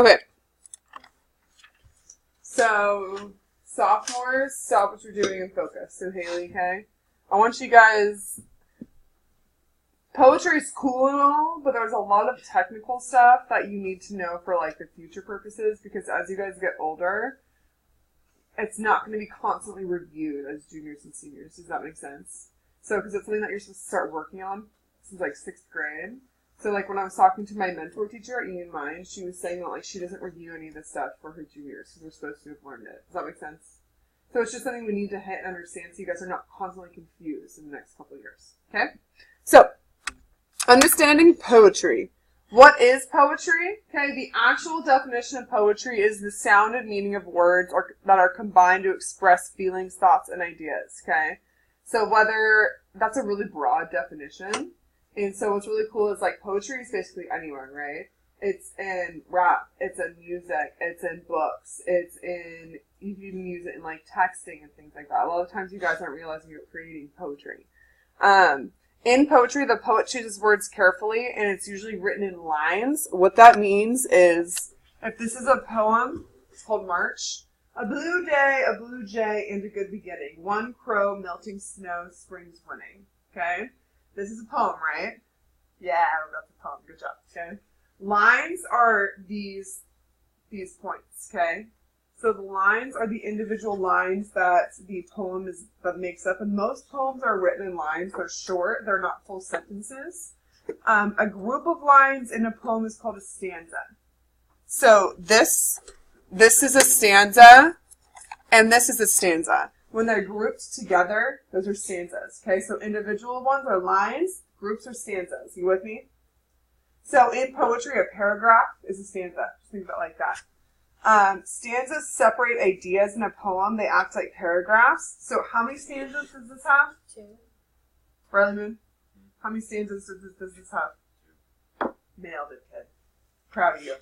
Okay. So, sophomores, stop what you're doing and focus. So, Haley, okay? I want you guys... Poetry is cool and all, but there's a lot of technical stuff that you need to know for, like, the future purposes, because as you guys get older, it's not going to be constantly reviewed as juniors and seniors. Does that make sense? So, because it's something that you're supposed to start working on since, like, 6th grade. So, like, when I was talking to my mentor teacher at Union Mine, she was saying that, like, she doesn't review any of this stuff for her juniors, because we're supposed to have learned it. Does that make sense? So, it's just something we need to hit and understand so you guys are not constantly confused in the next couple of years. Okay? So, understanding poetry. What is poetry? Okay, the actual definition of poetry is the sound and meaning of words that are combined to express feelings, thoughts, and ideas. Okay, so that's a really broad definition. And so what's really cool is, like, poetry is basically anyone, right? It's in rap, it's in music, it's in books, you can even use it in, like, texting and things like that. A lot of times you guys aren't realizing you're creating poetry. In poetry, the poet chooses words carefully, and it's usually written in lines. What that means is, if this is a poem, it's called March. A blue day, a blue jay, and a good beginning. One crow, melting snow, spring's winning. Okay? This is a poem, right? Yeah, that's a poem. Good job. Okay? Lines are these points, okay? So the lines are the individual lines that the poem that makes up, and most poems are written in lines. They're short, they're not full sentences. A group of lines in a poem is called a stanza. So this is a stanza, and this is a stanza. When they're grouped together, those are stanzas. Okay, so individual ones are lines, groups are stanzas. You with me? So in poetry, a paragraph is a stanza. Just think of it like that. Stanzas separate ideas in a poem. They act like paragraphs. So how many stanzas does this have? 2. Riley Moon? How many stanzas does this have? 2. Nailed it, kid. Proud of you.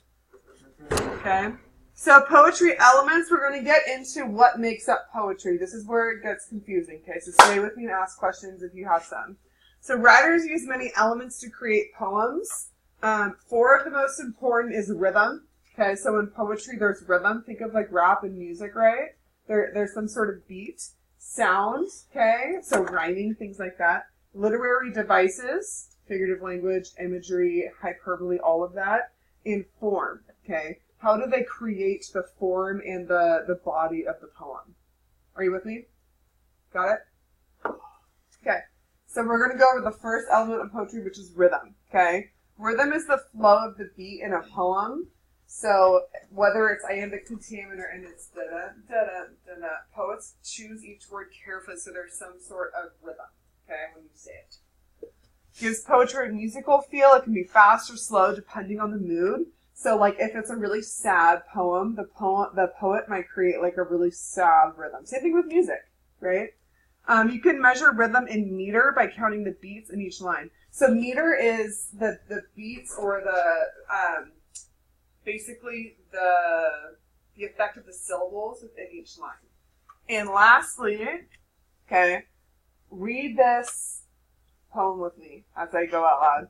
Okay. So poetry elements, we're going to get into what makes up poetry. This is where it gets confusing, okay? So stay with me and ask questions if you have some. So writers use many elements to create poems. 4 of the most important is rhythm. Okay, so in poetry, there's rhythm. Think of, like, rap and music, right? There's some sort of beat. Sound, okay? So rhyming, things like that. Literary devices, figurative language, imagery, hyperbole, all of that. And form, okay? How do they create the form and the body of the poem? Are you with me? Got it? Okay, so we're going to go over the first element of poetry, which is rhythm, okay? Rhythm is the flow of the beat in a poem. So whether it's iambic pentameter and it's da-da, da-da, da-da, poets choose each word carefully so there's some sort of rhythm, okay, when you say it. Gives poetry a musical feel. It can be fast or slow depending on the mood. So, like, if it's a really sad poem, the poet might create, like, a really sad rhythm. Same thing with music, right? You can measure rhythm in meter by counting the beats in each line. So meter is the beats or basically the effect of the syllables within each line. And lastly, okay, read this poem with me as I go out loud.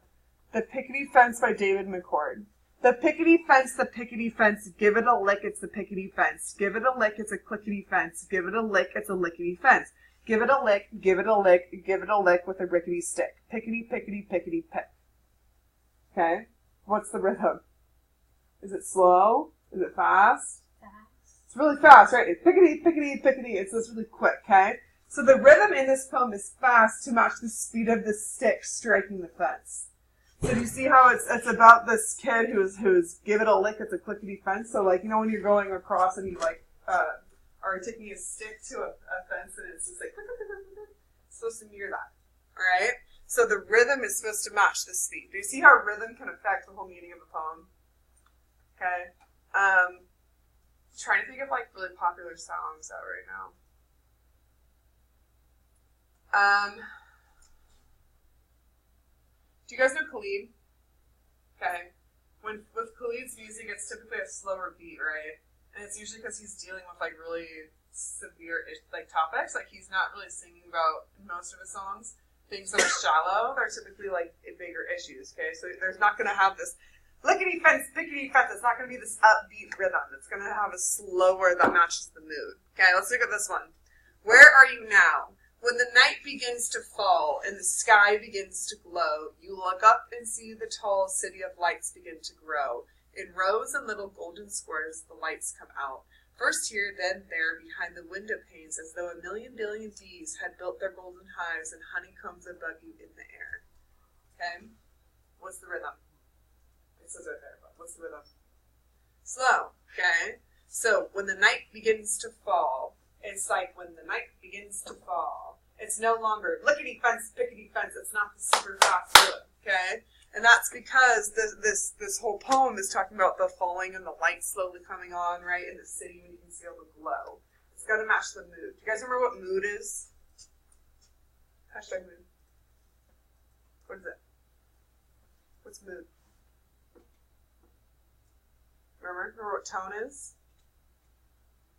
The Pickety Fence by David McCord. The pickety fence, give it a lick, it's the pickety fence. Give it a lick, it's a clickety fence. Give it a lick, it's a lickety fence. Give it a lick, give it a lick, give it a lick with a rickety stick. Pickety, pickety, pickety, pick. Okay? What's the rhythm? Is it slow? Is it fast? Fast. It's really fast, right? It's pickety, pickety, pickety. It's just really quick, okay? So the rhythm in this poem is fast to match the speed of the stick striking the fence. So do you see how it's about this kid who's give it a lick, it's a clickety fence? So, like, you know when you're going across and you, like, are taking a stick to a fence and it's just like, it's supposed to mirror that, alright? So the rhythm is supposed to match the speed. Do you see how rhythm can affect the whole meaning of a poem? Okay. Trying to think of, like, really popular songs out right now. Do you guys know Khalid? Okay. With Khalid's music, it's typically a slower beat, right? And it's usually because he's dealing with, like, really severe, like, topics. Like, he's not really singing about, in most of his songs, things that are shallow. They're typically, like, bigger issues, okay? So there's not going to have this Lickety fence, pickety fence. It's not going to be this upbeat rhythm. It's going to have a slower that matches the mood. Okay, let's look at this one. Where are you now? When the night begins to fall and the sky begins to glow, you look up and see the tall city of lights begin to grow. In rows and little golden squares, the lights come out. First here, then there, behind the window panes, as though a million billion bees had built their golden hives and honeycombs above you in the air. Okay? What's the rhythm? It says right there, but what's the rhythm? Slow. Okay? So, when the night begins to fall, it's like when the night begins to fall. It's no longer lickety fence, pickety fence. It's not the super fast rhythm. Okay? And that's because this whole poem is talking about the falling and the light slowly coming on, right, in the city when you can see all the glow. It's got to match the mood. Do you guys remember what mood is? Hashtag mood. What is it? What's mood? Remember what tone is?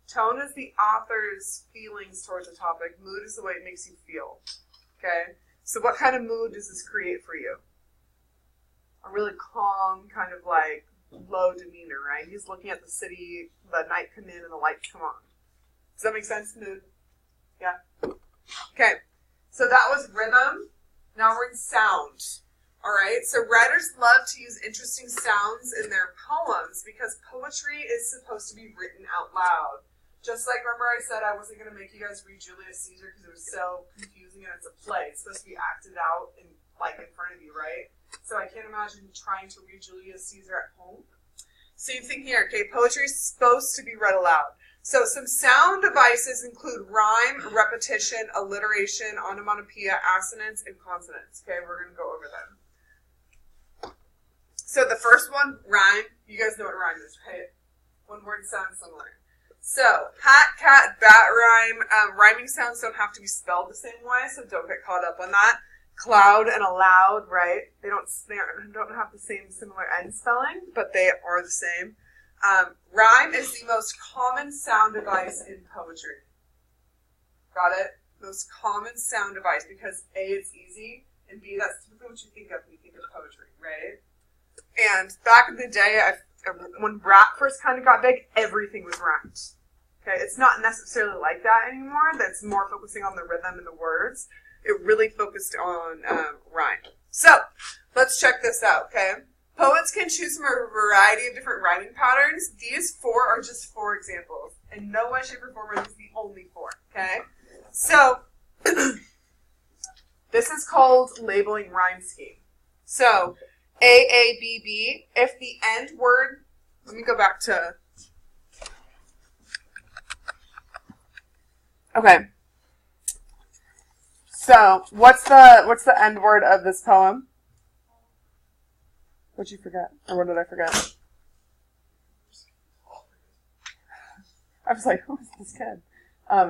Tone is the author's feelings towards a topic. Mood is the way it makes you feel. Okay? So what kind of mood does this create for you? A really calm, kind of like low demeanor, right? He's looking at the city, the night come in, and the lights come on. Does that make sense, mood? Yeah? Okay. So that was rhythm. Now we're in sound. Alright, so writers love to use interesting sounds in their poems because poetry is supposed to be written out loud. Just like, remember I said I wasn't going to make you guys read Julius Caesar because it was so confusing and it's a play. It's supposed to be acted out in front of you, right? So I can't imagine trying to read Julius Caesar at home. Same thing here, okay? Poetry is supposed to be read aloud. So some sound devices include rhyme, repetition, alliteration, onomatopoeia, assonance, and consonants. Okay, we're going to go over them. So the first one, rhyme. You guys know what rhyme is, right? One word sounds similar. So, hat, cat, bat rhyme. Rhyming sounds don't have to be spelled the same way, so don't get caught up on that. Cloud and aloud, right? They don't have the same similar end spelling, but they are the same. Rhyme is the most common sound device in poetry. Got it? Most common sound device because A, it's easy, and B, that's typically what you think of when you think of poetry, right? And back in the day, when rap first kind of got big, everything was rhymed. Okay, it's not necessarily like that anymore. That's more focusing on the rhythm and the words. It really focused on rhyme. So, let's check this out, okay? Poets can choose from a variety of different rhyming patterns. These 4 are just 4 examples. In no way, shape, or form are these the only 4, okay? So, this is called labeling rhyme scheme. So, A, B, B, if the end word, let me go back to, okay. So, what's the end word of this poem? What'd you forget? Or what did I forget? I was like, who is this kid?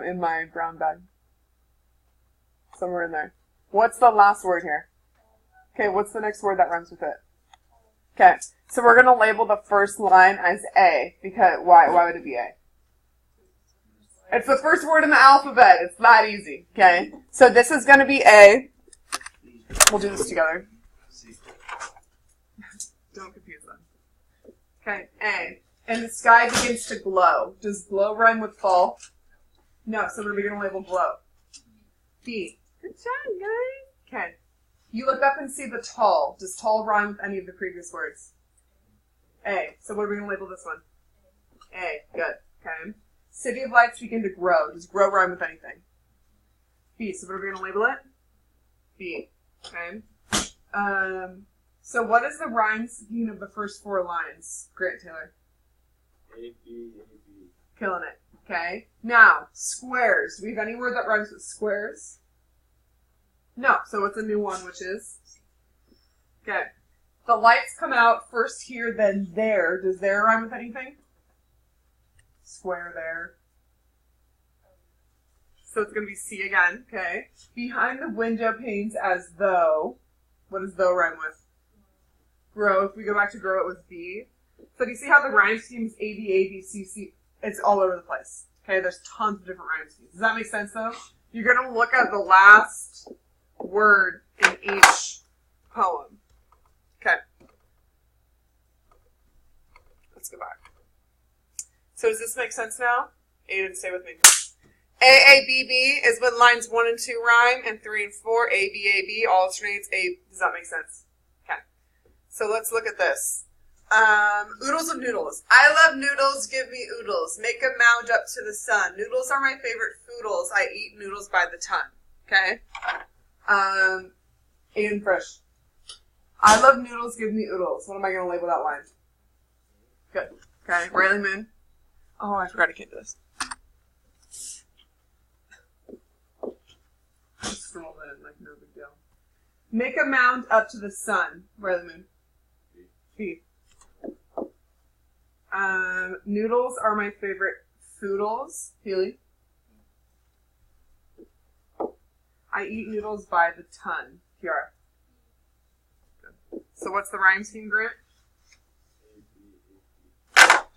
In my brown bag. Somewhere in there. What's the last word here? Okay, what's the next word that rhymes with it? Okay, so we're going to label the first line as A, because, why would it be A? It's the first word in the alphabet, it's that easy, okay? So this is going to be A. We'll do this together. Don't confuse them. Okay, A. And the sky begins to glow. Does glow rhyme with fall? No, so we're going to label glow. B. Good job, guys. Okay. You look up and see the tall. Does tall rhyme with any of the previous words? A. So what are we going to label this one? A. Good. Okay. City of lights begin to grow. Does grow rhyme with anything? B. So what are we going to label it? B. Okay. So what is the rhyme scheme of the first 4 lines? Grant Taylor. A, B, A, B. Killing it. Okay. Now, squares. Do we have any word that rhymes with squares? No. So what's a new one, which is? Okay. The lights come out first here, then there. Does there rhyme with anything? Square there. So it's going to be C again. Okay. Behind the window panes as though. What does though rhyme with? Grow. If we go back to grow, it was B. So do you see how the rhyme scheme is A, B, A, B, C, C? It's all over the place. Okay, there's tons of different rhyme schemes. Does that make sense, though? You're going to look at the last word in each poem. Okay. Let's go back. So does this make sense now? Aiden, stay with me. AABB is when lines 1 and 2 rhyme, and 3 and 4, ABAB alternates. Does that make sense? Okay. So let's look at this. Oodles of noodles. I love noodles, give me oodles. Make a mound up to the sun. Noodles are my favorite foodles. I eat noodles by the ton. Okay? Aiden Fresh. I love noodles, give me oodles. What am I going to label that line? Good. Okay. Riley Moon. Oh, I forgot I can't do this. Just roll it in, like no big deal. Make a mound up to the sun. Riley Moon. B. Noodles are my favorite foodles. Healy. I eat noodles by the ton. Kiara. Good. So what's the rhyme scheme, Grant?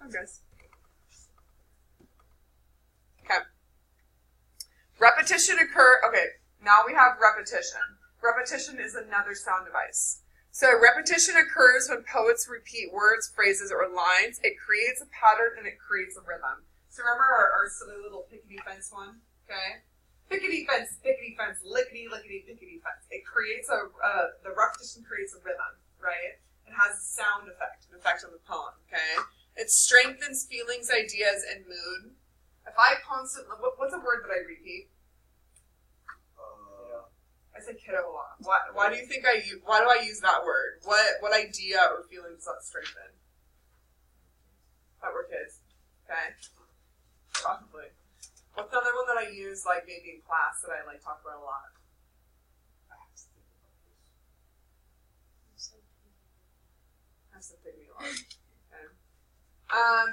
Oh, guys. Okay. Repetition occur. Okay, now we have repetition. Repetition is another sound device. So repetition occurs when poets repeat words, phrases, or lines. It creates a pattern and it creates a rhythm. So remember our silly little pickety fence one? Okay? Pickety fence, lickety, lickety, pickety fence. It creates the repetition creates a rhythm, right? It has a sound effect, an effect on the poem, okay? It strengthens feelings, ideas, and mood. If I constantly, what's a word that I repeat? I say kiddo a lot. Why do you think why do I use that word? What idea or feeling does that strengthen? That we're kids. Okay. Probably. What's another one that I use, like maybe in class that I like talk about a lot? Has to think me a lot. Okay.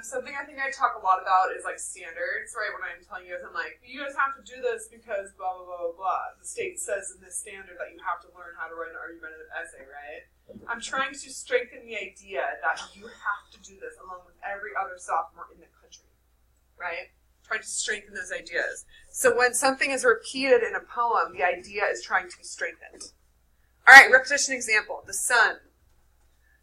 Something I think I talk a lot about is like standards, right? When I'm telling you guys, I'm like, you guys have to do this because blah, blah, blah, blah, blah. The state says in this standard that you have to learn how to write an argumentative essay, right? I'm trying to strengthen the idea that you have to do this along with every other sophomore in the country, right? Trying to strengthen those ideas. So when something is repeated in a poem, the idea is trying to be strengthened. All right, repetition example. The sun.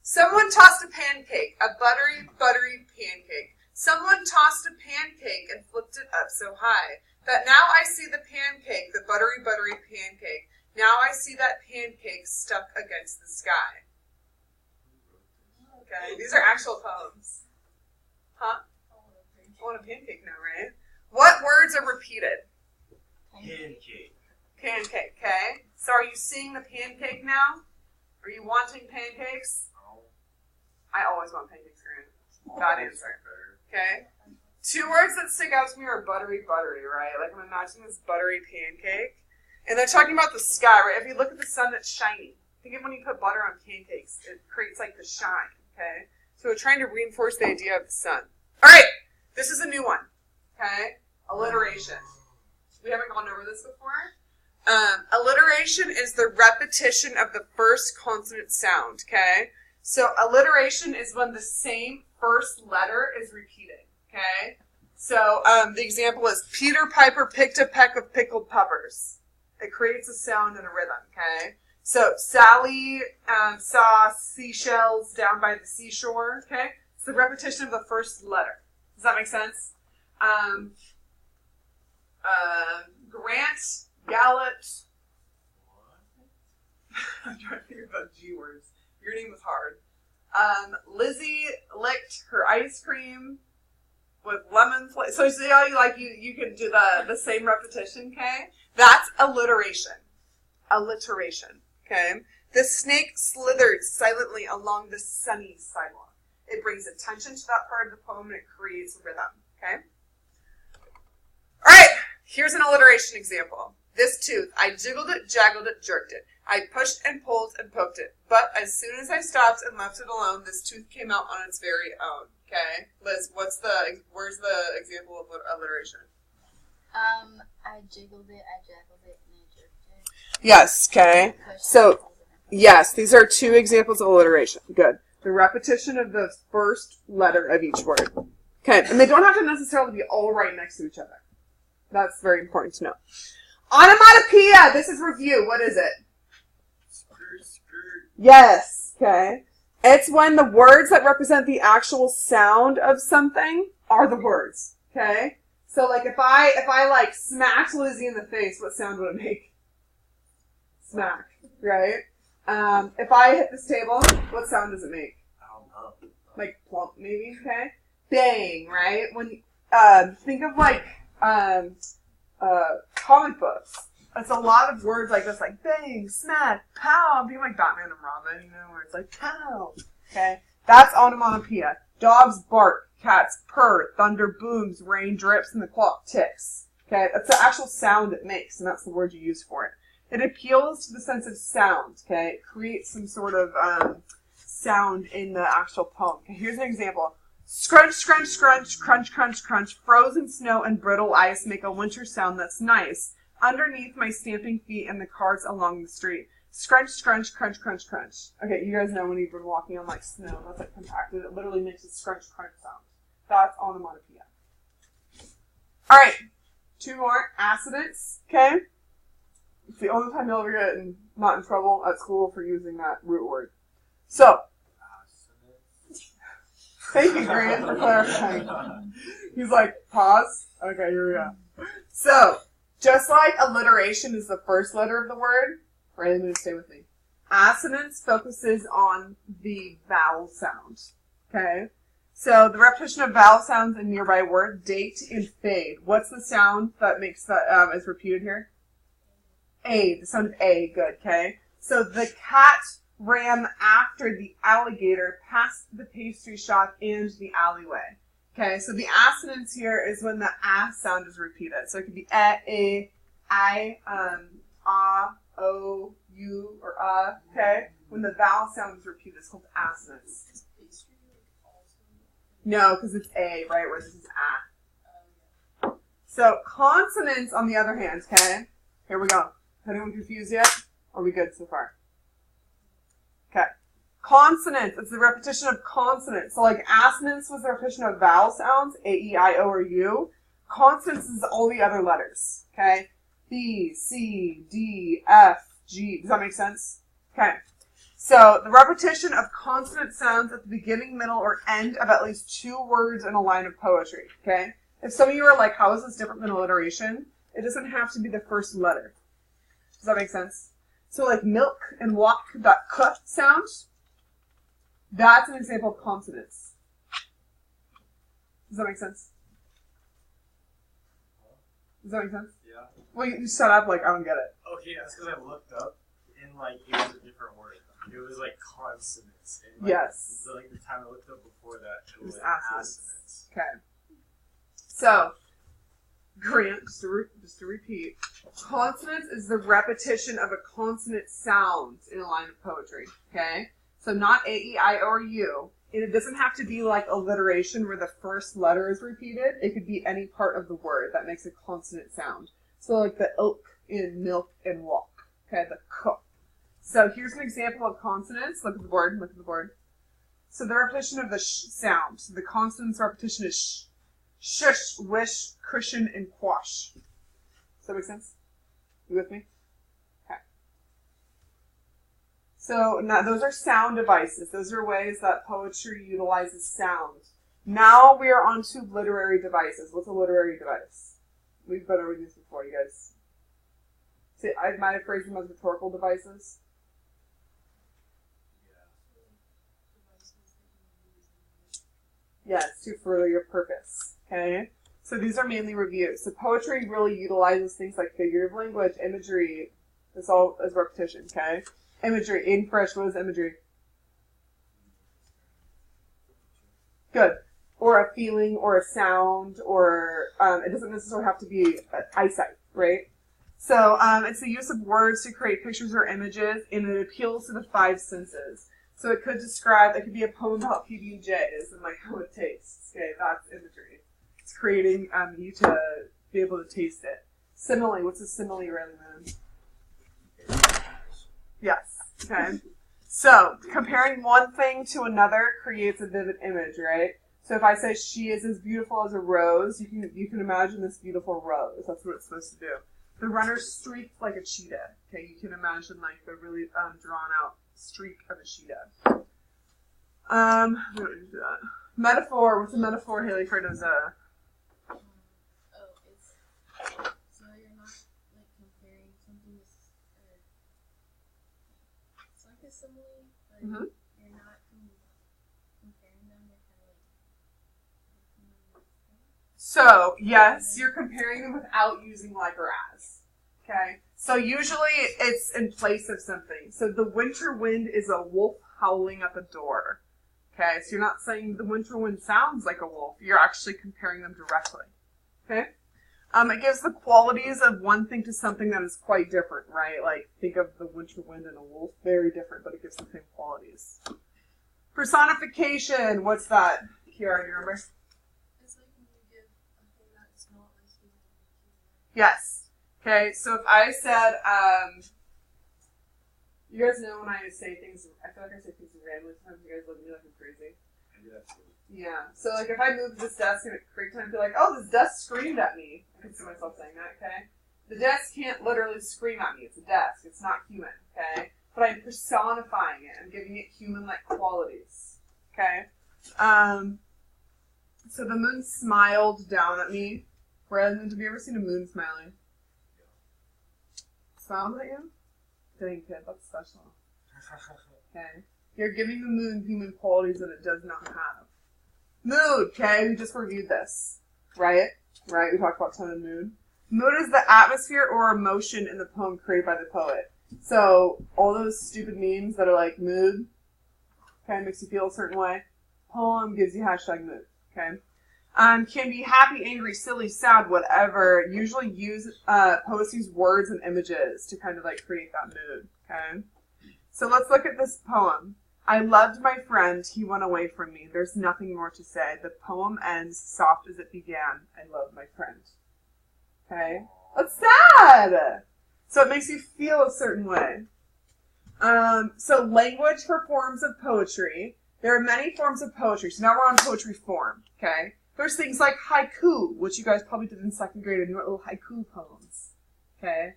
Someone tossed a pancake, a buttery, buttery pancake. Someone tossed a pancake and flipped it up so high that now I see the pancake, the buttery, buttery pancake. Now I see that pancake stuck against the sky. Okay, these are actual poems. Huh? I want a pancake now, right? What words are repeated? Pancake. Pancake, okay? So are you seeing the pancake now? Are you wanting pancakes? I always want pancakes, Grant. Bad answer. Okay? 2 words that stick out to me are buttery, buttery, right? Like I'm imagining this buttery pancake. And they're talking about the sky, right? If you look at the sun that's shining, think of when you put butter on pancakes, it creates like the shine, okay? So we're trying to reinforce the idea of the sun. All right, this is a new one, okay? Alliteration. We haven't gone over this before. Alliteration is the repetition of the first consonant sound, okay? So alliteration is when the same first letter is repeated, okay? So the example is Peter Piper picked a peck of pickled peppers. It creates a sound and a rhythm, okay? So Sally saw seashells down by the seashore, okay? It's the repetition of the first letter. Does that make sense? Grant Gallet. I'm trying to figure out G words. Your name was hard. Lizzie licked her ice cream with lemon flavor. So see how you can do the same repetition, okay? That's alliteration. Alliteration, okay? The snake slithered silently along the sunny sidewalk. It brings attention to that part of the poem and it creates a rhythm, okay? All right, here's an alliteration example. This tooth, I jiggled it, jaggled it, jerked it. I pushed and pulled and poked it. But as soon as I stopped and left it alone, this tooth came out on its very own. Okay? Liz, where's the example of alliteration? I jiggled it, I jaggled it, and I jerked it. Yes, okay. So, yes, these are 2 examples of alliteration. Good. The repetition of the first letter of each word. Okay, and they don't have to necessarily be all right next to each other. That's very important to know. Onomatopoeia! This is review. What is it? Skirt, skirt. Yes, okay. It's when the words that represent the actual sound of something are the words. Okay? So like if I like smacked Lizzie in the face, what sound would it make? Smack, right? If I hit this table, what sound does it make? I don't know. Like plump, maybe. Okay. Bang, right? When think of like comic books. It's a lot of words like this, like bang, smack, pow. I'm thinking like Batman and Robin, you know, where it's like pow. Okay, that's onomatopoeia. Dogs bark, cats purr, thunder booms, rain drips, and the clock ticks. Okay, that's the actual sound it makes, and that's the word you use for it. It appeals to the sense of sound. Okay, it creates some sort of sound in the actual poem. Okay, here's an example. Scrunch, scrunch, scrunch, crunch, crunch, crunch. Frozen snow and brittle ice make a winter sound that's nice. Underneath my stamping feet and the carts along the street. Scrunch, scrunch, crunch, crunch, crunch. Okay, you guys know when you've been walking on like snow, that's like compacted. It literally makes a scrunch, crunch sound. That's onomatopoeia. Alright, 2 more. Assonance, okay? It's the only time you'll ever get not in trouble at school for using that root word. So, thank you, Grant, for clarifying. He's like, pause? Okay, here we go. So, just like alliteration is the first letter of the word, right, I'm going to stay with me. Assonance focuses on the vowel sound, okay? So, the repetition of vowel sounds in nearby words, date and fade. What's the sound that makes that, is repeated here? A, the sound of A, good, okay? So, the cat ran after the alligator past the pastry shop and the alleyway. Okay, so the assonance here is when the a sound is repeated. So it could be a, I, o, u, or okay? When the vowel sound is repeated, it's called assonance. No, because it's a, right, where this is a. So consonants, on the other hand, okay? Here we go. Anyone confused yet? Are we good so far? Okay. Consonants, it's the repetition of consonants. So like assonance was the repetition of vowel sounds, A, E, I, O, or U. Consonants is all the other letters, okay? B, C, D, F, G. Does that make sense? Okay. So the repetition of consonant sounds at the beginning, middle, or end of at least 2 words in a line of poetry, okay? If some of you are like, how is this different than alliteration? It doesn't have to be the first letter. Does that make sense? So like milk and walk, that k sound, that's an example of consonants. Does that make sense? Does that make sense? Yeah. Well, you shut up, like, I don't get it. Okay, that's because I looked up and like it was a different word. It was like consonants. And, like, Yes. Like the time I looked up before that, it was assonance. assonance. Okay. So, Grant, just to repeat, consonants is the repetition of a consonant sound in a line of poetry, okay? So not A, E, I, O, or U. And it doesn't have to be like alliteration where the first letter is repeated. It could be any part of the word that makes a consonant sound. So like the ilk in milk and walk, okay, the k. So here's an example of consonants. Look at the board, look at the board. So the repetition of the sh sound. So the consonant's repetition is sh. Shush, wish, cushion, and quash. Does that make sense? You with me? Okay. So now those are sound devices. Those are ways that poetry utilizes sound. Now we are on to literary devices. What's a literary device? We've been over these before, you guys. See, I might have phrased them as rhetorical devices. Yes, to further your purpose. Okay? So these are mainly reviews. So poetry really utilizes things like figurative language, imagery. This all is repetition, okay? Imagery. Aiden Fresh, what is imagery? Good. Or a feeling, or a sound, or it doesn't necessarily have to be eyesight, right? So it's the use of words to create pictures or images, and it appeals to the 5 senses. So it could be a poem about PB&Js and like how it tastes. Okay, that's imagery. It's creating you to be able to taste it. Simile, what's a simile really mean? Yes. Okay. So comparing one thing to another creates a vivid image, right? So if I say she is as beautiful as a rose, you can imagine this beautiful rose. That's what it's supposed to do. The runner streaked like a cheetah. Okay, you can imagine like the really drawn out streak of a cheetah. We don't need to do that. Metaphor. What's a metaphor, Haley Cardoza? It's so you're not like comparing something with it's like a simile, but you're not comparing them. You're kind of like So yes, you're comparing them without using like or as. Okay. So usually it's in place of something. So the winter wind is a wolf howling at the door. Okay, so you're not saying the winter wind sounds like a wolf. You're actually comparing them directly. Okay? It gives the qualities of one thing to something that is quite different, right? Like, think of the winter wind and a wolf. Very different, but it gives the same qualities. Personification. What's that? Kiara, do you remember? it's like when you give a thing that's not like human. Yes. Okay, so if I said, you guys know when I say things, I feel like I say things randomly sometimes. You guys look at me like I'm crazy. Yeah. So, like, if I move this desk and it creaks and I feel like, oh, this desk screamed at me. I can see myself saying that, okay? The desk can't literally scream at me. It's a desk. It's not human, okay? But I'm personifying it. I'm giving it human-like qualities, okay? So the moon smiled down at me. Brandon, have you ever seen a moon smiling? Smiled at you? Dang, kid, that's special. Okay. You're giving the moon human qualities that it does not have. Mood, okay? We just reviewed this. Right? Right? We talked about tone and mood. Mood is the atmosphere or emotion in the poem created by the poet. So, all those stupid memes that are like mood, okay, makes you feel a certain way. Poem gives you hashtag mood, okay? Can be happy, angry, silly, sad, whatever. Usually poets use words and images to kind of like create that mood, okay? So let's look at this poem. I loved my friend, he went away from me. There's nothing more to say. The poem ends soft as it began. I love my friend. Okay? That's sad! So it makes you feel a certain way. So language for forms of poetry. There are many forms of poetry. So now we're on poetry form, okay? There's things like haiku, which you guys probably did in second grade in your little haiku poems. Okay?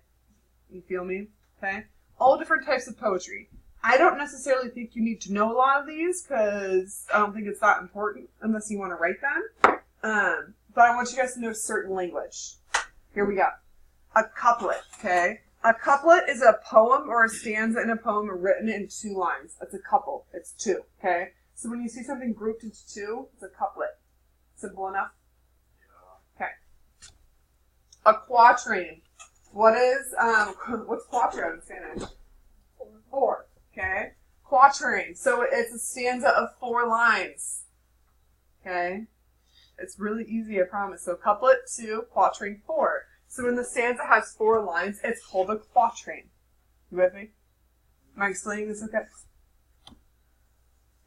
You feel me? Okay? All different types of poetry. I don't necessarily think you need to know a lot of these because I don't think it's that important unless you want to write them. But I want you guys to know certain language. Here we go. A couplet, okay? A couplet is a poem or a stanza in a poem written in 2 lines. That's a couple. It's 2, okay? So when you see something grouped into 2, it's a couplet. Simple enough? Okay. A quatrain. What's quatrain in Spanish? 4. Okay. Quatrain. So it's a stanza of 4 lines. Okay. It's really easy, I promise. So couplet 2, quatrain 4. So when the stanza has 4 lines, it's called a quatrain. You with me? Am I explaining this okay?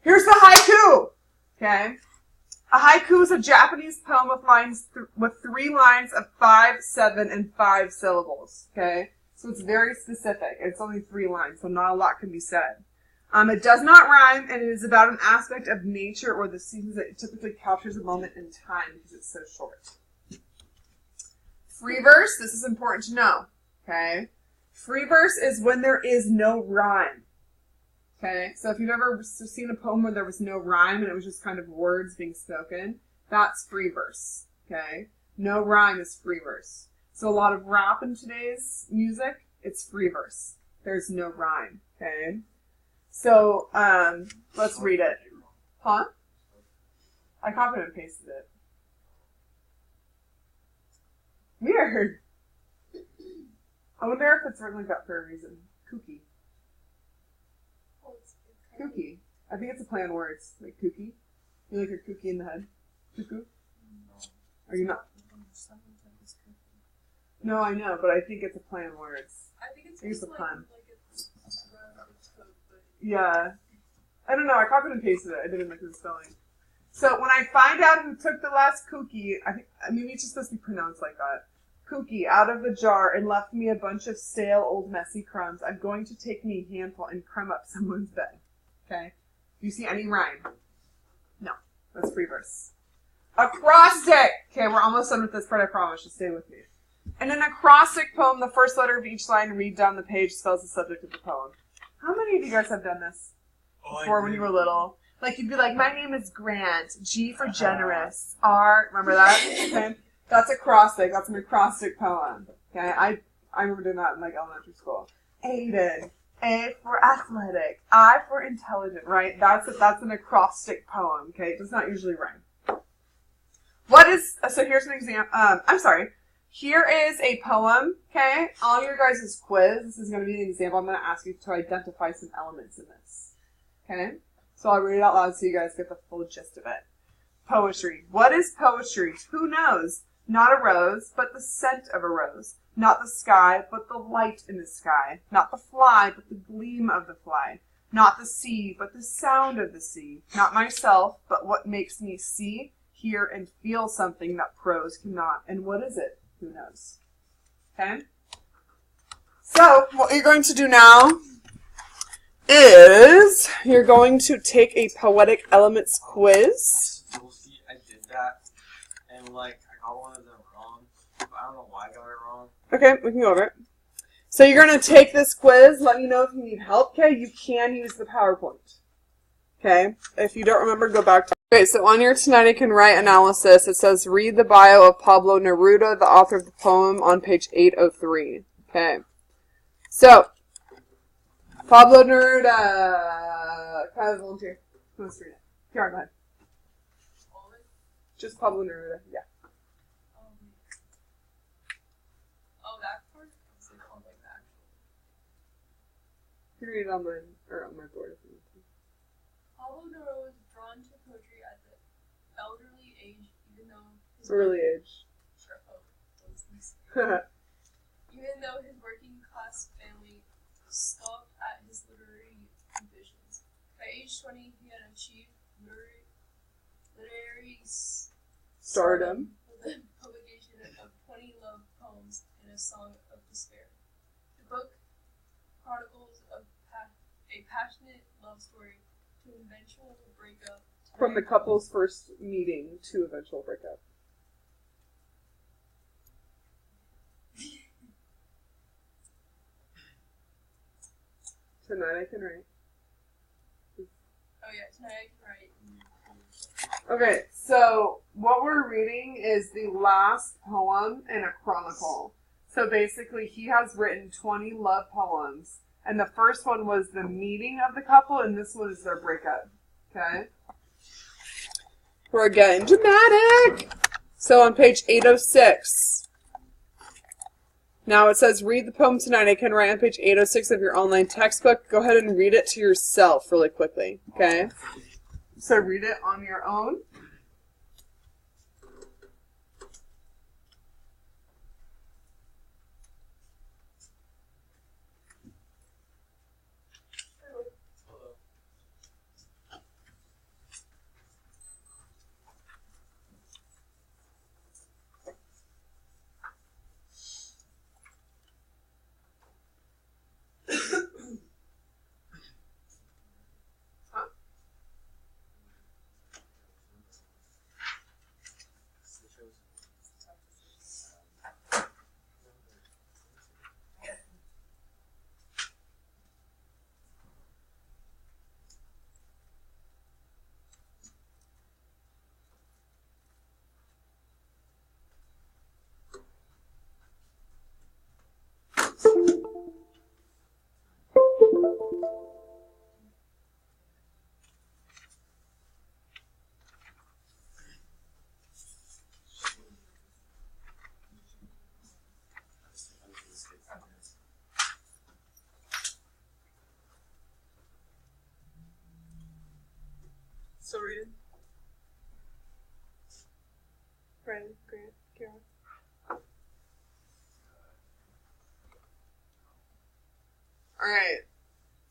Here's the haiku! Okay. A haiku is a Japanese poem with 3 lines of 5, 7, and 5 syllables. Okay. So it's very specific. It's only 3 lines, so not a lot can be said. It does not rhyme, and it is about an aspect of nature or the seasons that typically captures a moment in time because it's so short. Free verse, this is important to know. Okay? Free verse is when there is no rhyme. Okay? So if you've ever seen a poem where there was no rhyme and it was just kind of words being spoken, that's free verse. Okay? No rhyme is free verse. So a lot of rap in today's music, it's free verse. There's no rhyme. Okay? So, let's read it. Huh? I copied and pasted it. Weird. I wonder if it's written like that for a reason. Kooky. Kooky. I think it's a play on words. Like kooky. You like your kooky in the head? Cuckoo? Are you not? No, I know, but I think it's a play on words. I think it's Here's the like, pun. but Yeah. I don't know. I copied and pasted it. I didn't make the spelling. So when I find out who took the last cookie, I think maybe it's just supposed to be pronounced like that. Cookie out of the jar and left me a bunch of stale, old, messy crumbs. I'm going to take me a handful and crumb up someone's bed. Okay? Do you see any rhyme? No. That's free verse. Acrostic! Okay, we're almost done with this part, I promise. Just stay with me. In an acrostic poem, the first letter of each line read down the page spells the subject of the poem. How many of you guys have done this before when you were little? Like you'd be like, my name is Grant. G for generous. R, remember that? Okay. That's acrostic. That's an acrostic poem. Okay. I remember doing that in like elementary school. Aiden. A for athletic. I for intelligent. Right. That's an acrostic poem. Okay. It does not usually rhyme. So here's an example. I'm sorry. Here is a poem, okay? On your guys' quiz, this is going to be an example. I'm going to ask you to identify some elements in this, okay? So I'll read it out loud so you guys get the full gist of it. Poetry. What is poetry? Who knows? Not a rose, but the scent of a rose. Not the sky, but the light in the sky. Not the fly, but the gleam of the fly. Not the sea, but the sound of the sea. Not myself, but what makes me see, hear, and feel something that prose cannot. And what is it? Who knows? Okay? So, what you're going to do now is you're going to take a poetic elements quiz. You'll see, I did that, and like, I got one of them wrong. But I don't know why I got it wrong. Okay, we can go over it. So you're going to take this quiz. Let me know if you need help, okay? You can use the PowerPoint. Okay? If you don't remember, go back to... Okay, so on your Tonight I Can Write analysis, it says, read the bio of Pablo Neruda, the author of the poem, on page 803. Okay. So, Pablo Neruda. Can I have a volunteer? Who wants to read it? Here, go ahead. Just Pablo Neruda, yeah. That part? Is it called like that? You can read it on my board if you want to. Pablo Neruda was drawn to poetry at the elderly age, even though his Early age. even though his working class family scoffed at his literary ambitions. By age 20, he had achieved literary Stardom. with the publication of 20 love poems and a song of despair. The book chronicles a passionate love story to eventual breakup. From the couple's first meeting to eventual breakup. Tonight I Can Write. Oh yeah, Tonight I Can Write. Okay, so what we're reading is the last poem in a chronicle. So basically, he has written 20 love poems, and the first one was the meeting of the couple, and this one is their breakup. Okay? We're getting dramatic! So on page 806, now it says, read the poem Tonight I Can Write on page 806 of your online textbook. Go ahead and read it to yourself really quickly, okay? So read it on your own. So read it. Brandon, Grant, Karen. Alright.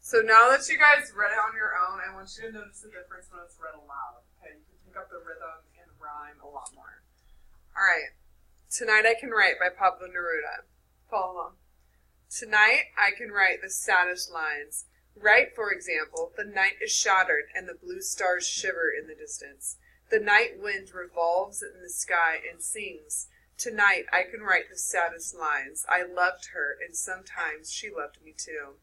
So now that you guys read it on your own, I want you to notice the difference when it's read aloud. Okay, you can pick up the rhythm and rhyme a lot more. Alright. Tonight I Can Write by Pablo Neruda. Follow along. Tonight I can write the saddest lines. Write, for example, the night is shattered and the blue stars shiver in the distance. The night wind revolves in the sky and sings. Tonight I can write the saddest lines. I loved her, and sometimes she loved me too.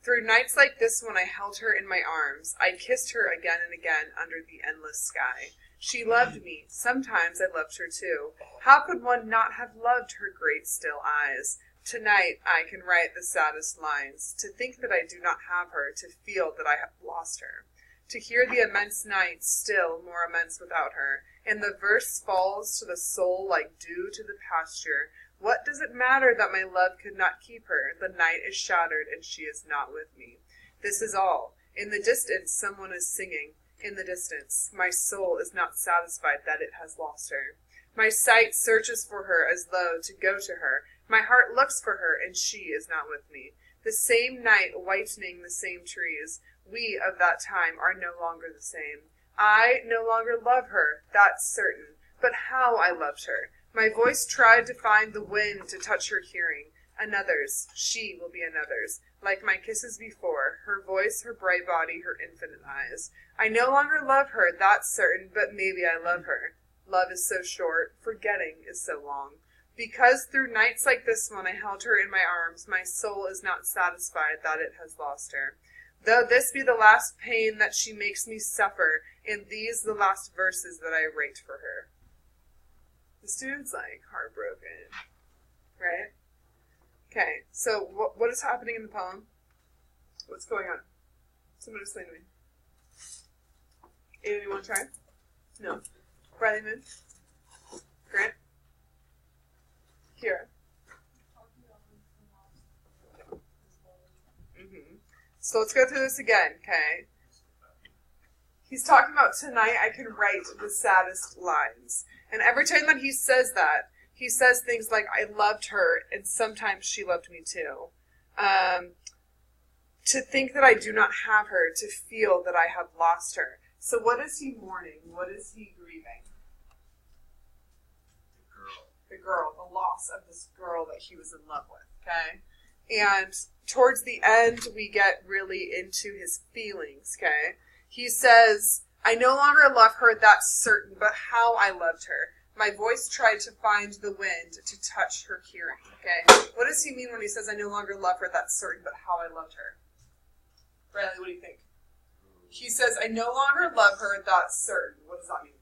Through nights like this when I held her in my arms, I kissed her again and again under the endless sky. She loved me. Sometimes I loved her too. How could one not have loved her great still eyes? Tonight I can write the saddest lines, to think that I do not have her, to feel that I have lost her. To hear the immense night still more immense without her, and the verse falls to the soul like dew to the pasture. What does it matter that my love could not keep her? The night is shattered and she is not with me. This is all. In the distance someone is singing. In the distance, my soul is not satisfied that it has lost her. My sight searches for her as though to go to her. My heart looks for her and she is not with me. The same night whitening the same trees. We of that time are no longer the same. I no longer love her, that's certain. But how I loved her! My voice tried to find the wind to touch her hearing. Another's, she will be another's. Like my kisses before, her voice, her bright body, her infinite eyes. I no longer love her, that's certain, but maybe I love her. Love is so short, forgetting is so long. Because through nights like this one I held her in my arms, my soul is not satisfied that it has lost her. Though this be the last pain that she makes me suffer, and these the last verses that I write for her. The student's like heartbroken, right? Okay, so what is happening in the poem? What's going on? Someone explain to me. Anyone want to try? No. Bradley Moon? Grant? Kira? So let's go through this again, okay? He's talking about tonight I can write the saddest lines. And every time that he says that, he says things like, I loved her, and sometimes she loved me too. To think that I do not have her, to feel that I have lost her. So what is he mourning? What is he grieving? The girl, the loss of this girl that he was in love with, okay? And towards the end, we get really into his feelings, okay? He says, I no longer love her, that's certain, but how I loved her. My voice tried to find the wind to touch her hearing, okay? What does he mean when he says, I no longer love her, that's certain, but how I loved her? Riley, what do you think? He says, I no longer love her, that's certain. What does that mean?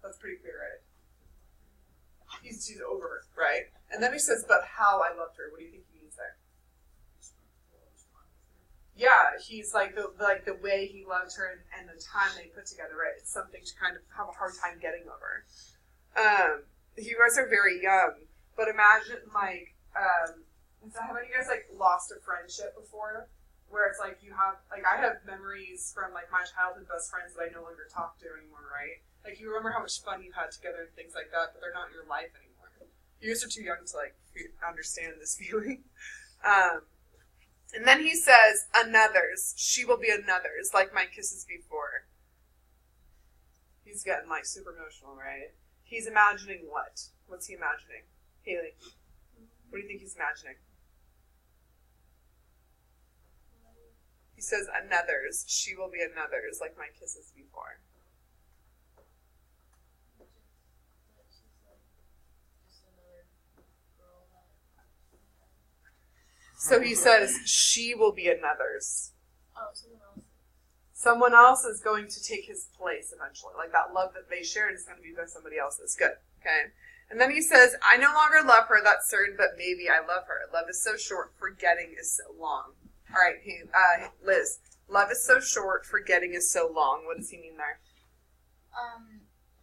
That's pretty clear, right? She's over her, right? And then he says, but how I loved her. What do you think he means there? Yeah, he's like the way he loved her and the time they put together, right? It's something to kind of have a hard time getting over. You guys are very young, but imagine like, have any of you guys like lost a friendship before? Where it's like you have, like I have memories from like my childhood best friends that I no longer talk to anymore, right? Like you remember how much fun you had together and things like that, but they're not in your life anymore. You guys are too young to like understand this feeling. And then he says, another's, she will be another's, like my kisses before. He's getting like super emotional, right? He's imagining what? What's he imagining? Haley, what do you think he's imagining? He says, another's, she will be another's, like my kisses before. So he says, she will be another's. Oh, someone else. Someone else is going to take his place eventually. Like that love that they shared is going to be by somebody else's. Good. Okay. And then he says, I no longer love her, that's certain, but maybe I love her. Love is so short, forgetting is so long. All right, Liz. Love is so short, forgetting is so long. What does he mean there?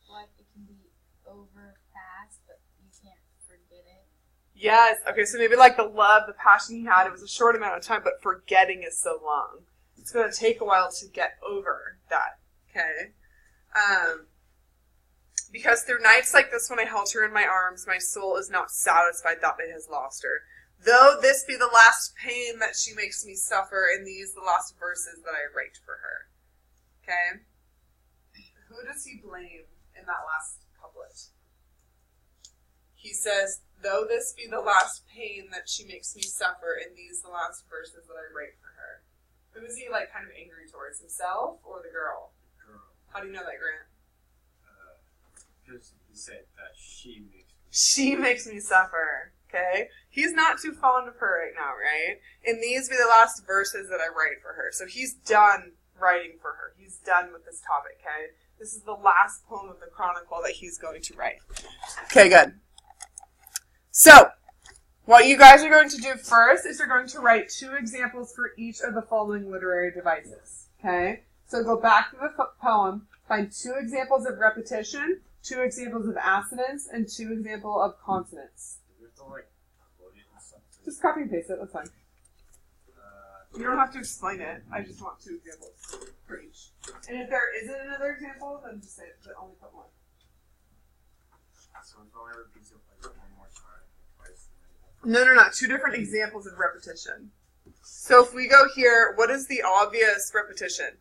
Like it can be over fast, but you can't forget it. Yes. Okay, so maybe like the love, the passion he had, it was a short amount of time, but forgetting is so long. It's going to take a while to get over that. Okay? Because through nights like this when I held her in my arms, my soul is not satisfied that it has lost her. Though this be the last pain that she makes me suffer, and these the last verses that I write for her. Okay? Who does he blame in that last couplet? He says, though this be the last pain that she makes me suffer, and these the last verses that I write for her. Who is he like kind of angry towards, himself or the girl? The girl. How do you know that, Grant? Because he said that she makes me She makes me suffer. Okay? He's not too fond of her right now, right? And these be the last verses that I write for her. So he's done writing for her. He's done with this topic, okay? This is the last poem of the Chronicle that he's going to write. Okay, good. So, what you guys are going to do first is you're going to write 2 examples for each of the following literary devices, okay? So go back to the poem, find 2 examples of repetition, 2 examples of assonance, and 2 examples of consonants. We have to like upload it and stuff. Just copy and paste it, that's fine. You don't have to explain it. I just want 2 examples for each. And if there isn't another example, then just say it, but only put 1. So if only repeats it like one more time, twice. No. 2 different examples of repetition. So if we go here, what is the obvious repetition?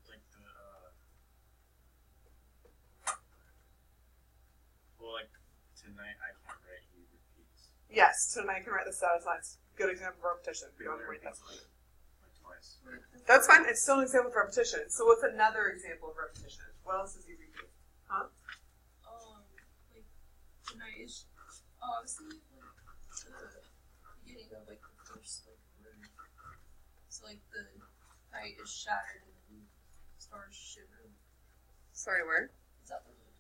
Like well, like tonight I can't write. He repeats. Yes, tonight I can write the status lines. Good example of repetition. He You don't only have to read that. repeats like twice. That's fine. It's still an example of repetition. So what's another example of repetition? What else does he repeat? Huh? Like tonight is obviously like the beginning of like the first like word. So like the night is shattered and the stars shiver. Sorry, where? Is that the really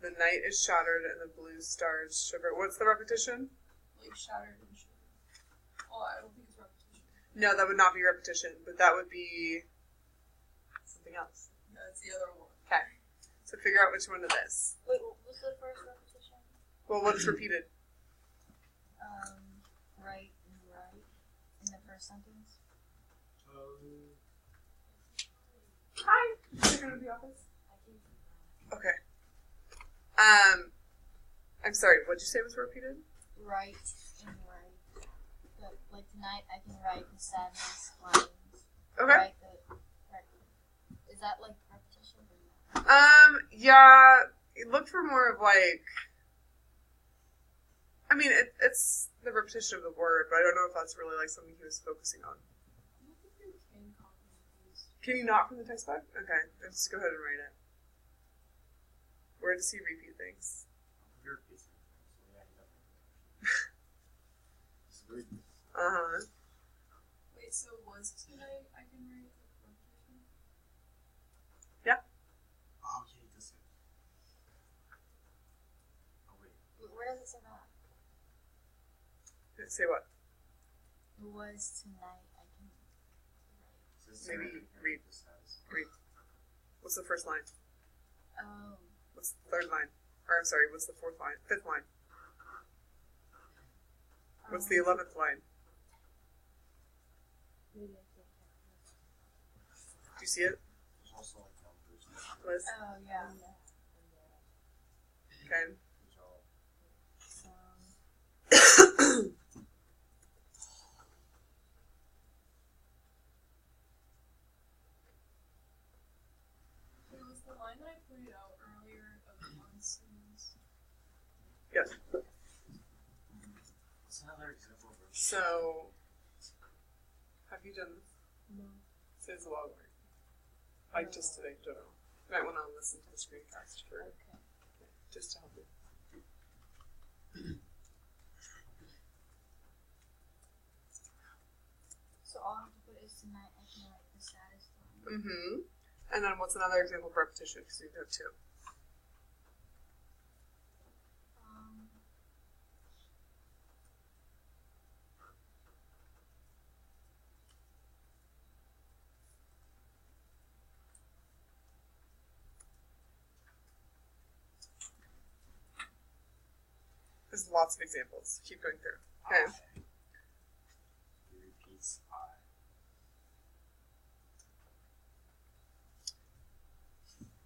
The night is shattered and the blue stars shiver. What's the repetition? like shattered and shiver? Oh, I don't think it's repetition. No, that would not be repetition, but that would be something else. Yeah, it's the other one. Okay. So figure out which one it is. Wait, what was the first repetition? Well, what's repeated? Right and right in the first sentence. Hi. Did you go to the office? I think. Okay. I'm sorry, what'd you say was repeated? Right and right. But, like tonight, I can write the sadness lines. Okay. Right. Is that like repetition or not? Yeah, look for more of like, I mean, it's the repetition of the word, but I don't know if that's really like something he was focusing on. I don't think you can copy these. Can you not from the textbook? Okay, let's go ahead and write it. Where does he repeat things? He repeats it. So yeah, he definitely. It's weird. Uh-huh. Wait, so was tonight I can write like repetition? Oh yeah, he does it. Oh wait. Where does it say that? Say what? It was tonight, I can write. It says Maybe tonight I can read. write the status. What's the first line? Oh. What's the third line? Or I'm sorry, what's the fourth line? Fifth line. What's the 11th line? Do you see it, There's also like numbers. Liz? Oh, yeah. Okay. Which all Wait, was the line that I pointed out earlier of monsoons? Yes. What's another example of repetition? So, have you done this? No. It's a lot of work. Like just today, don't know. You might want to listen to the screencast for Okay. just to help you. So all I have to put is tonight, I can write the saddest line. Mm-hmm. And then what's another example of repetition? Because you have 2. There's lots of examples. Keep going through. Okay. He repeats I.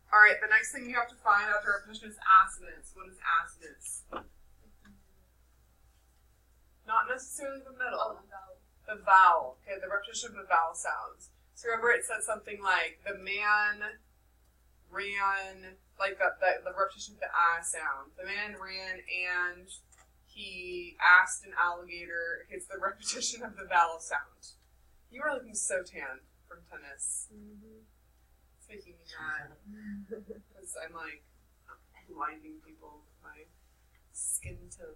Alright, the next thing you have to find after repetition is assonance. What is assonance? Not necessarily the middle. Oh, the vowel. The vowel. Okay, the repetition of the vowel sounds. So remember it said something like, the man ran, like the repetition of the ah sound. The man ran and he asked an alligator. It's the repetition of the vowel sound. You are looking so tan from tennis. It's making me mad. Because I'm like blinding people with my Skin tone.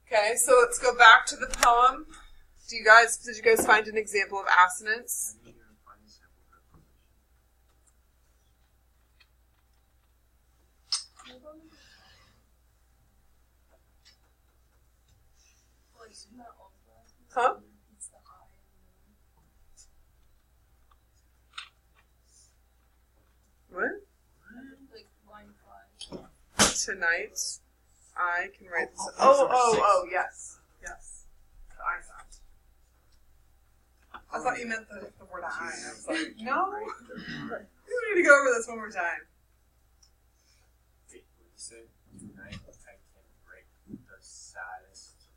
Okay, so let's go back to the poem. Did you guys find an example of assonance? I didn't even find a sample preposition. Like, isn't that all the last one? Huh? It's the eye and What? the moon. Like, line 5. Tonight, I can write this. Oh, yes. Yes. The I sound. I thought you meant the word I. I was like, no. We need to go over this one more time. Wait, what did you say? Tonight I can break the saddest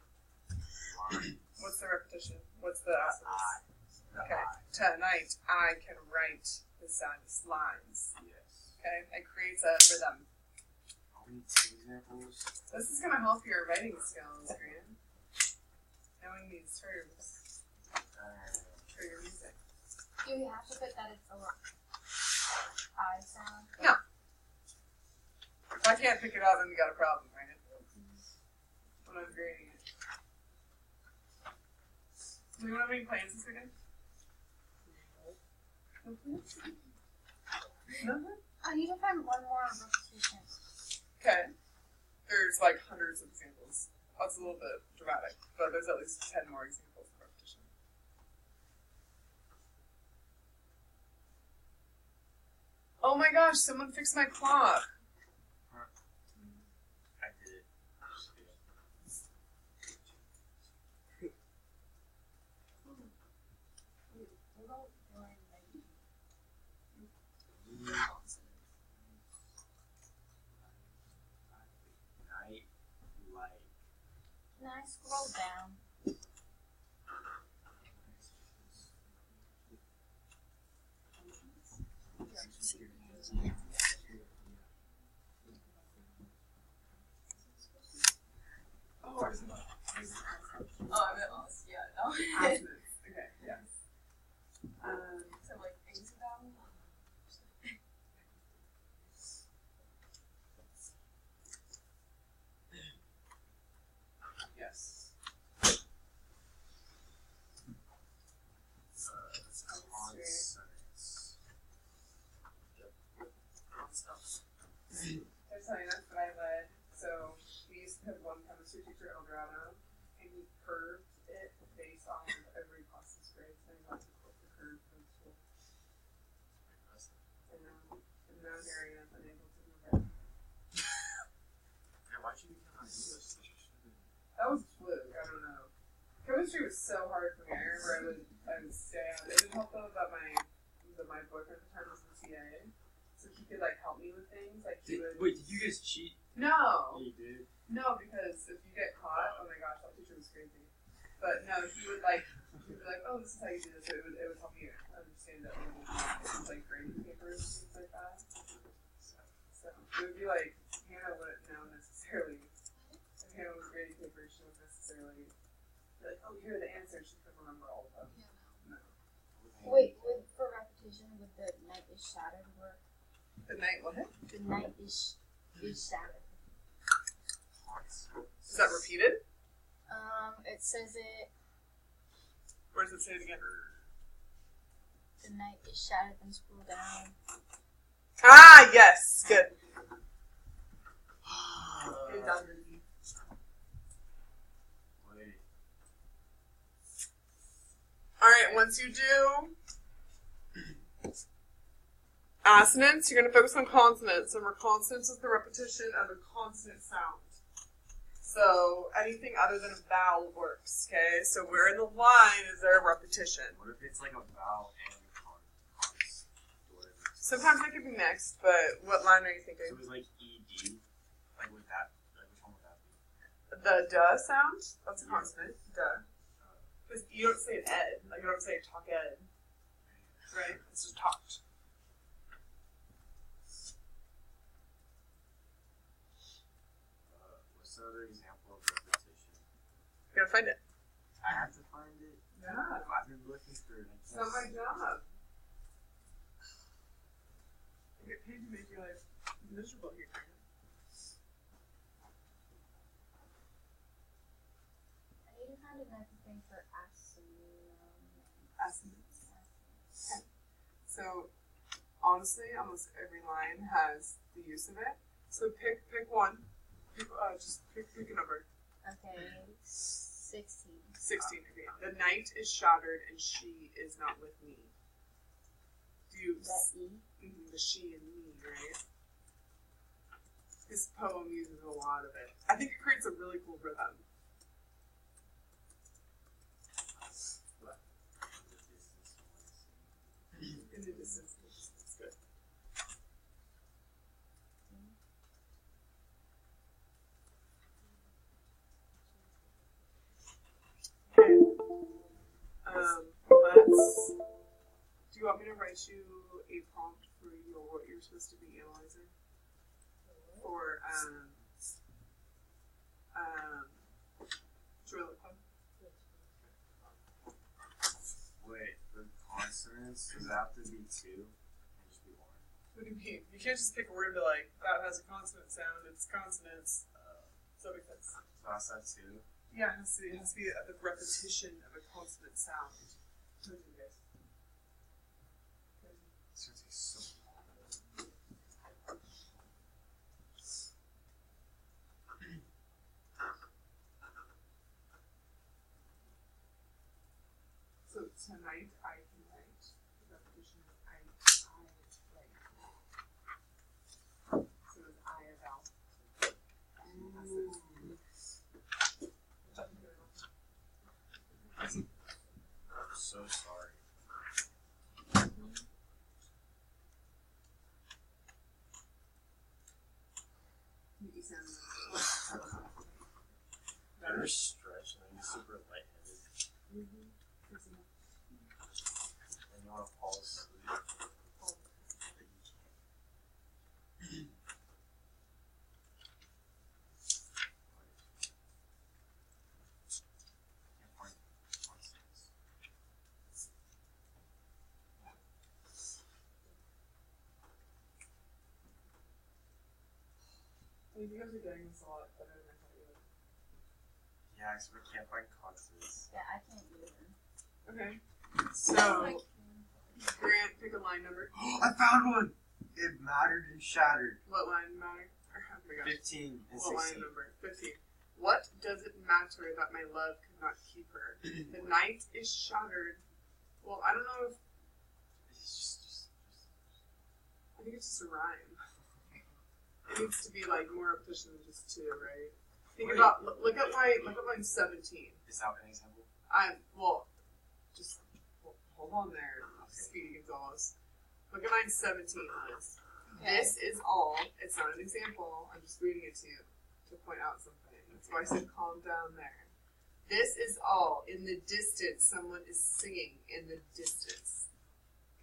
line. What's the repetition? What's the assonance? The Okay. I. Tonight, I can write the saddest lines. Yes. Okay. It creates a rhythm. Are we two examples? This is going to help your writing skills, Graham. Knowing these terms for your music. Do you have to put that it's a I sound? No. If I can't pick it out, then we got a problem, right? When I'm grading it. Do you want to have any plans this weekend? No plans? Nothing? I need to find one more repetition. Okay. There's like hundreds of examples. That's a little bit dramatic, but there's at least 10 more examples of repetition. Oh my gosh, someone fixed my clock. I did it. Just kidding. What about line 19? Night light. Can I scroll down? Oh, there's an Oh, I meant us. Yeah, no. assonance. Okay, yes. So, like, things about me. Yes. Consonants. I was telling you that's what I led. So we used to have one chemistry teacher, Eldorado, and he curved it based on every class's grades, and he went to quote the curve for the school. And now here I am, unable to remember. Yeah, why'd you become an English teacher? That was a fluke. I don't know. Chemistry was so hard for me. I remember I would stay on. It didn't help though that my boyfriend at the time was in TA, so he could like help me with things. Like he would. Wait, did you guys cheat? No. Yeah, you did. No, because if you get caught, oh my gosh, that teacher was crazy. But no, he would be like, oh, this is how you do this. So it would help me understand that when we do like grading papers and things like that. So it would be like Hannah wouldn't know necessarily. If Hannah was grading papers, she wouldn't necessarily be like, oh, here are the answers. She couldn't remember all of them. No. Wait, for repetition, would the night is shattered work? The night what? The night is shattered. Is that repeated? It says it. Where does it say it again? The night is shattered, then scroll down. Ah, yes, good. Good done, Ruby. Wait. All right, once you do assonance, you're going to focus on consonants. Remember, consonants is the repetition of a consonant sound. So anything other than a vowel works, okay? So where in the line is there a repetition? What if it's like a vowel and a cons? Sometimes they could be mixed, but what line are you So thinking? it was like ED. Like would that? Like which one would that be? The duh sound? That's a consonant. Duh. Because you don't say ed. Like you don't say talk ed. Right? It's just talked. What's another example of repetition? You gotta find it. I have to find it. Yeah. I've been looking for it. It's not my job. I get paid to make your life miserable here. the nicest thing for Assonance. So, honestly, almost every line has the use of it. So pick one. Just pick a number. Okay, 16. 16. Okay. The night is shattered and she is not with me. Do you? Is that E? The she and me, right? This poem uses a lot of it. I think it creates a really cool rhythm. In the distance, it's good. Okay. Let's. Do you want me to write you a prompt for what you're supposed to be analyzing? For Joy Club? Wait, the consonants, does it have to be 2? Can just be 1? What do you mean? You can't just pick a word and be like, that has a consonant sound, it's consonants. Does that make sense? So that's that 2? Yeah, it has to be the repetition of a consonant sound. It's gonna take so long. So tonight I can write the repetition of I write. So it's I a vowel. I'm so sorry. You sound You're stretched and you're super lightheaded. And you want to fall asleep. But you can't. Can't find consonants. I mean, you guys are getting this a lot better than I thought you would. Yeah, because we can't find consonants. Yeah, I can't either. Okay. So, Grant, pick a line number. I found one! It mattered and shattered. What line matter? Oh my gosh. 15 and What line 16. number? 15. What does it matter that my love could not keep her? The night is shattered. Well, I don't know if. It's just I think it's just a rhyme. It needs to be like more repetition than just 2, right? Think Wait. about. Look at line 17. Is that an example? Just hold on there, Speedy Gonzalez. Look at line 17, Liz. Okay. This is all. It's not an example. I'm just reading it to you to point out something. That's why I said calm down there. This is all. In the distance, someone is singing in the distance.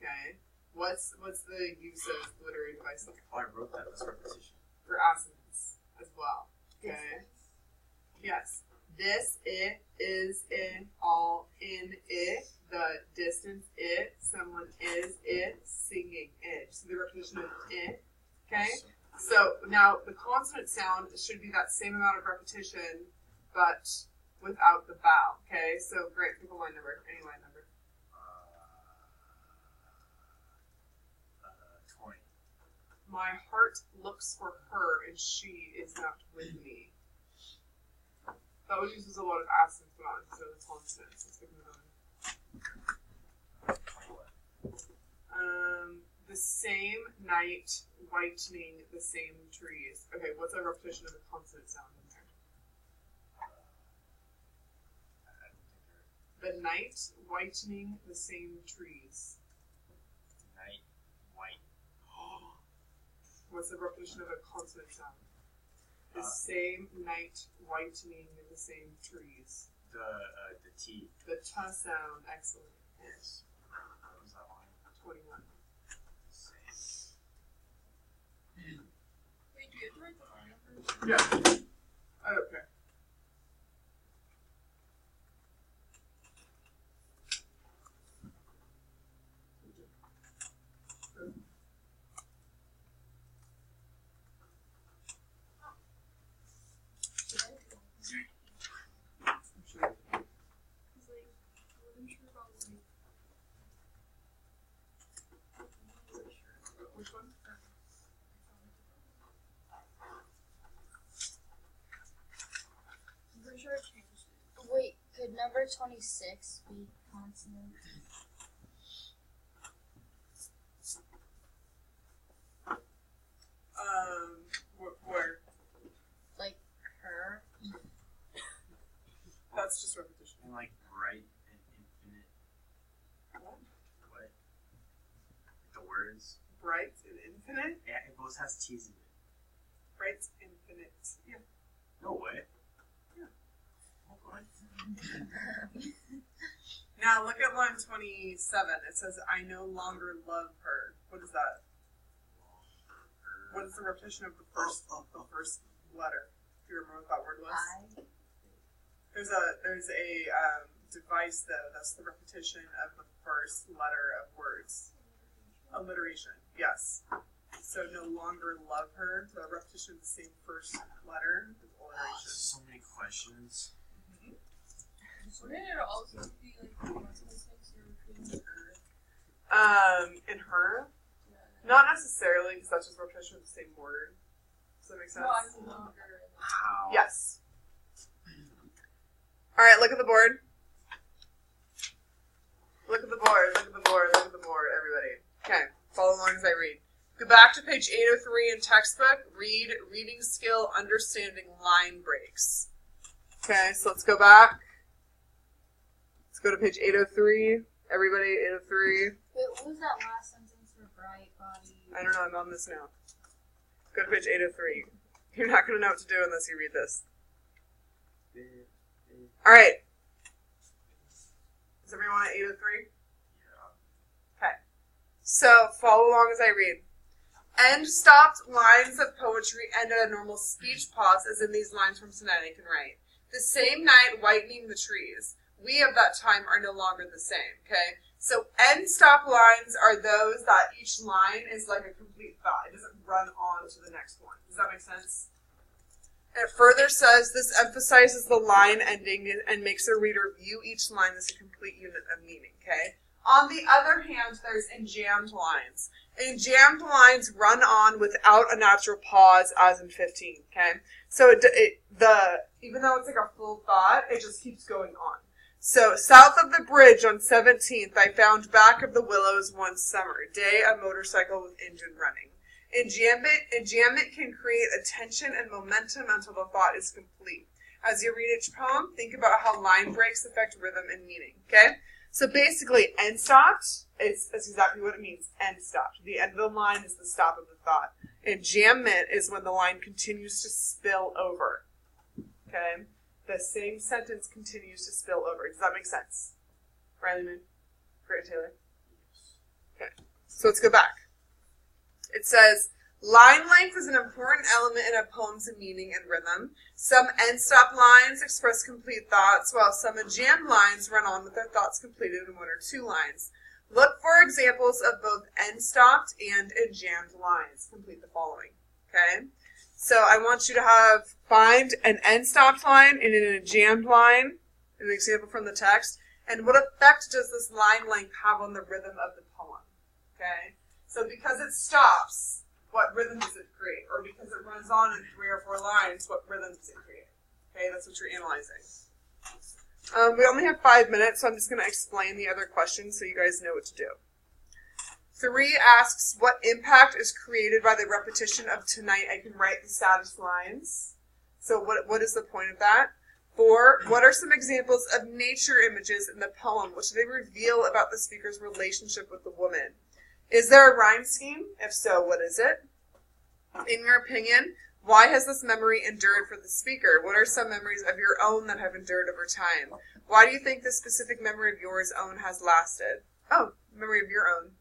Okay? What's the use of literary device Oh, I wrote that. That's repetition. for assonance as well? Okay? Yes. This, it, is, in, all, in, it, the distance, it, someone is, it, singing, it. So the repetition of it. Okay? So now the consonant sound should be that same amount of repetition, but without the vowel. Okay? So great, pick a line number, any line number. 20. My heart looks for her and she is not with me. That one uses a lot of accents, but not necessarily consonants. Let's pick another one. The same night whitening the same trees. Okay, what's a repetition of a consonant sound in there? I don't think they're The night whitening the same trees. night, white. What's the repetition of a consonant sound? The Uh, same night whitening the same trees. The T. The t sound, excellent. Yes. What was that line? 21. Same. Wait, do you have to write the line numbers? Yeah. Okay. 26 be consonant? Where? Like her? That's just repetition. And like bright and infinite. What? The words. Bright and infinite? Yeah, it both has T's in it. Bright infinite. Yeah. No way. Yeah. Hold on. Now look at line 27. It says, I no longer love her. What is that? What is the repetition of the first letter? Do you remember what that word was? I. There's a device though. That's the repetition of the first letter of words. Alliteration. Yes. So no longer love her. The repetition of the same first letter is alliteration. So many questions. Wouldn't it also be like consonants you're repeating her? In her, Yeah. not necessarily because that's just repetition of the same word. Does that make sense? No, I'm no longer. How? Yes. All right, look at the board. Look at the board, look at the board, look at the board, everybody. Okay, follow along as I read. Go back to page 803 in textbook. Read reading skill, understanding line breaks. Okay, so let's go back. Let's go to page 803. Everybody, 803. Wait, what was that last sentence for bright body? I don't know, I'm on this now. Go to page 803. You're not going to know what to do unless you read this. All right. Is everyone at 803? Yeah. Okay. So, follow along as I read. End stopped lines of poetry end at a normal speech pause, as in these lines from Tonight I Can Write. The same night whitening the trees. We of that time are no longer the same, okay? So, end stop lines are those that each line is like a complete thought. It doesn't run on to the next one. Does that make sense? It further says this emphasizes the line ending and makes the reader view each line as a complete unit of meaning, okay? On the other hand, there's enjambed lines. Enjambed lines run on without a natural pause, as in 15, okay? So even though it's like a full thought, it just keeps going on. So, south of the bridge on 17th, I found back of the willows one summer day a motorcycle with engine running. Enjambment can create a tension and momentum until the thought is complete. As you read each poem, think about how line breaks affect rhythm and meaning, okay? So basically, end stopped is exactly what it means, end stopped. The end of the line is the stop of the thought. Enjambment is when the line continues to spill over, okay? The same sentence continues to spill over. Does that make sense? Riley Moon? Grant Taylor? Okay, so let's go back. It says, line length is an important element in a poem's meaning and rhythm. Some end-stop lines express complete thoughts, while some enjambed lines run on with their thoughts completed in one or two lines. Look for examples of both end-stopped and enjambed lines. Complete the following, okay? So I want you to find an end-stopped line and an enjambed line, an example from the text, and what effect does this line length have on the rhythm of the poem, okay? So because it stops, what rhythm does it create? Or because it runs on in 3 or 4 lines, what rhythm does it create? Okay, that's what you're analyzing. We only have 5 minutes, so I'm just going to explain the other questions so you guys know what to do. 3 asks, what impact is created by the repetition of Tonight I Can Write the saddest lines? So what is the point of that? 4, what are some examples of nature images in the poem? What do they reveal about the speaker's relationship with the woman? Is there a rhyme scheme? If so, what is it? In your opinion, why has this memory endured for the speaker? What are some memories of your own that have endured over time? Why do you think this specific memory of yours own has lasted? Oh, memory of your own.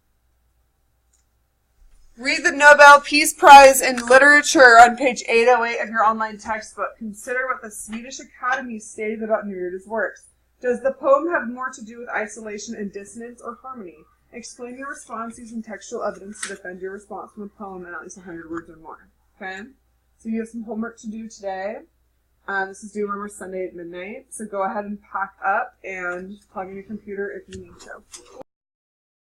Read the Nobel Peace Prize in Literature on page 808 of your online textbook. Consider what the Swedish Academy stated about Neruda's works. Does the poem have more to do with isolation and dissonance or harmony? Explain your response using textual evidence to defend your response from the poem in at least 100 words or more. Okay? So you have some homework to do today. This is due, remember, Sunday at midnight. So go ahead and pack up and plug in your computer if you need to.